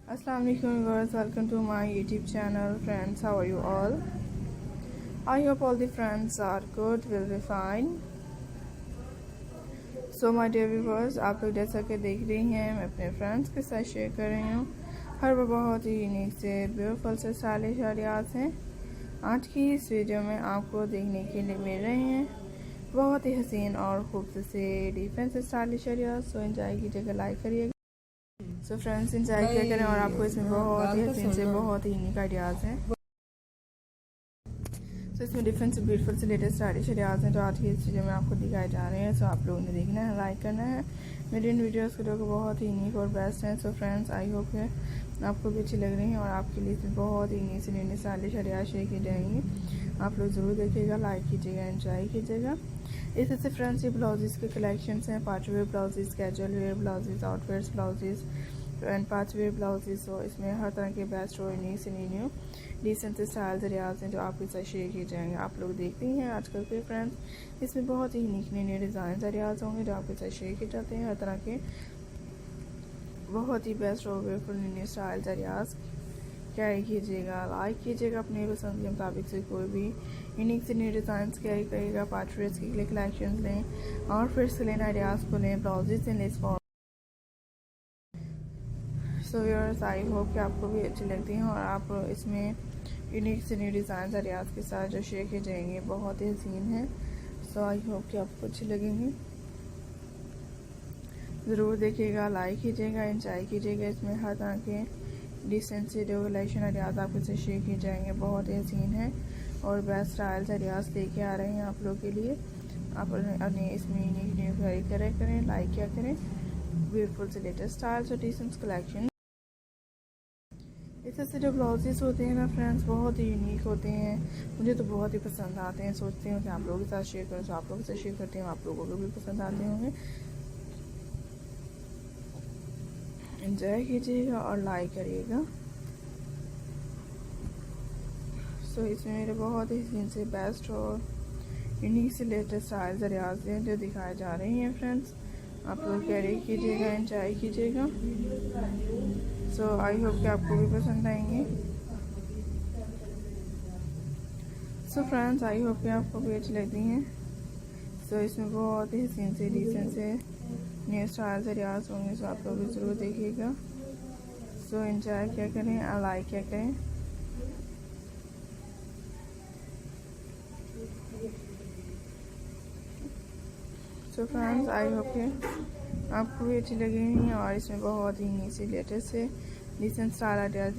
Assalamualaikum viewers, welcome to my YouTube channel. Friends, how are you all? I hope all the friends are good, will be fine. So my dear viewers, आप लोग जैसा कि देख रही हैं मैं अपने फ्रेंड्स के साथ शेयर कर रही हूँ। हर वो बहुत ही यूनिक से ब्यूटीफुल से स्टाइलिश आइडियाज़ हैं आज की इस वीडियो में आपको देखने के लिए मिल रहे हैं। बहुत ही हसीन और खूबसूरत से different stylish ideas. So enjoy कीजिएगा, लाइक करिएगा। सो फ्रेंड्स एंजॉय किया करें और आपको इसमें बहुत ही हसीन से बहुत ही यूनिक आइडियाज़ हैं। सो इसमें डिफरेंट से ब्यूटीफुल से लेटेस्ट स्टाइलिश आइडियाज़ हैं जो आज की इस वीडियो में आपको दिखाए जा रहे हैं। सो आप लोगों ने देखना है, लाइक करना है। मेरी इन वीडियोज़ के जो बहुत ही यूनिक और बेस्ट हैं। सो फ्रेंड्स आई होप कि आपको भी अच्छी लग रही हैं और आपके लिए इसमें बहुत ही यूनिक से यूनिक स्टाइलिश आइडियाज़ शेयर की जाएंगी। आप लोग ज़रूर देखिएगा, लाइक कीजिएगा, एंजॉय कीजिएगा। इसी से फ्रेंड्स ये ब्लाउजेज़ के कलेक्शंस हैं। Party wear blouses, casual wear blouses, outwears blouses and party wear blouses. So इसमें हर तरह के बेस्ट और यूनिक से न्यू डिसेंट स्टाइल्स आइडियाज़ हैं जो आपके साथ शेयर किए जाएंगे। आप लोग देखते हैं आजकल के फ्रेंड्स इसमें बहुत ही यूनिक नए डिज़ाइन आइडियाज़ होंगे जो आपके साथ शेयर किए जाते हैं। हर तरह के बहुत ही बेस्ट और beautiful new styles ideas carry कीजिएगा, लाइक कीजिएगा। अपने पसंद के मुताबिक से कोई भी यूनिक से न्यू डिज़ाइन कैरी करिएगा। पार्टी वेयर्स के लिए कलेक्शन लें, आउटफिट्स के लिए आइडियाज़ को लें, ब्लाउजेज लें, less for. So viewers I hope कि आपको भी अच्छी लगती हैं और आप इसमें यूनिक से न्यू डिज़ाइन आइडियाज़ के साथ जो शेयर किए जाएंगे बहुत ही हसीन है। सो आई होप कि आपको अच्छी लगेंगी। ज़रूर देखिएगा, लाइक कीजिएगा, एंजॉय कीजिएगा। इसमें हर तरह के डिसेंट से जो कलेक्शन आइडियाज़ आपके साथ शेयर किए जाएंगे बहुत ही हसीन है और बेस्ट स्टाइल्स आइडियाज़ लेके आ रहे हैं आप लोग के लिए। आप अपने इसमें यूनिक न्यू कैरी करें, लाइक क्या करें। ब्यूटीफुल से लेटेस्ट स्टाइल्स और डिसेंट कलेक्शन। इस तरह से जो ब्लाउजेस होते हैं ना फ्रेंड्स बहुत ही यूनिक होते हैं, मुझे तो बहुत ही पसंद आते हैं। सोचती हूँ कि आप लोगों के साथ शेयर करूँ, तो आप लोगों के साथ शेयर करती हूँ, आप लोगों को भी पसंद आते होंगे। एंजॉय कीजिएगा और लाइक करिएगा। सो इसमें मेरे बहुत ही हसीन से बेस्ट और यूनिक से लेटेस्ट स्टाइल्स आइडियाज़ हैं जो दिखाए जा रही हैं फ्रेंड्स। आप लोग कैरी कीजिएगा, एंजॉय कीजिएगा। सो आई होप कि आपको भी पसंद आएंगे। सो फ्रेंड्स आई होप कि आपको भी अच्छी लगती हैं। सो इसमें बहुत ही हसीन से डिसेंट से न्यू स्टाइल्स आइडियाज़ होंगे। सो आप लोग भी ज़रूर देखिएगा। सो एंजॉय क्या करें, लाइक क्या करें। सो फ्रेंड्स आई होप कि आपको भी अच्छी लगेगी और इसमें बहुत ही नीचे लेटेस्ट से डिसेंट स्टाइल आइडियाज़